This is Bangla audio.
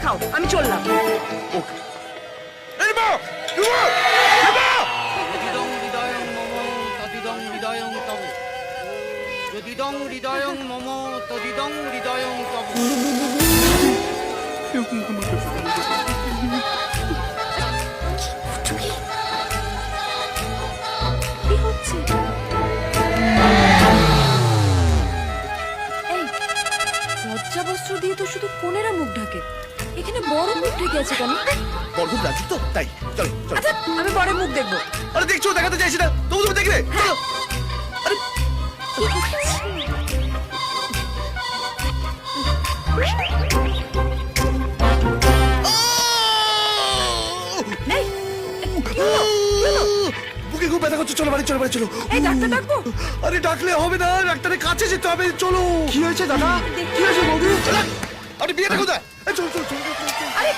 খাও, আমি চললাম। ওকে এই মা মা মা যদিদং হৃদয়ং মম তদিদং হৃদয়ং তব যদিদং হৃদয়ং মম তদিদং হৃদয়ং তব কি হচ্ছে? এই লজ্জা বস্ত্র দিয়ে তো শুধু কোনেরা মুখ ঢাকে, এখানে বড় মুখ ঢেকে আছে কেন? বড় খুব রাজু তো তাই চলো চলো আচ্ছা, আমি বড় মুখ দেখবো। আরে দেখছো দেখাতে চাইছি না তবু তুমি দেখবে চলো আরে কি হচ্ছে? এই, কি হলো? কি হলো? বুকে খুব ব্যথা করছে চলো বাড়ি চলো বাড়ি চলো এই ডাক্তার ডাকবো? আরে ডাকলে হবে না ডাক্তারের কাছে যেতে হবে চলো কি হয়েছে দাদা? কি হয়েছে বৌদি? আপনি বিয়েটা কোথায় চল চল চল চল, চল, চল। আরে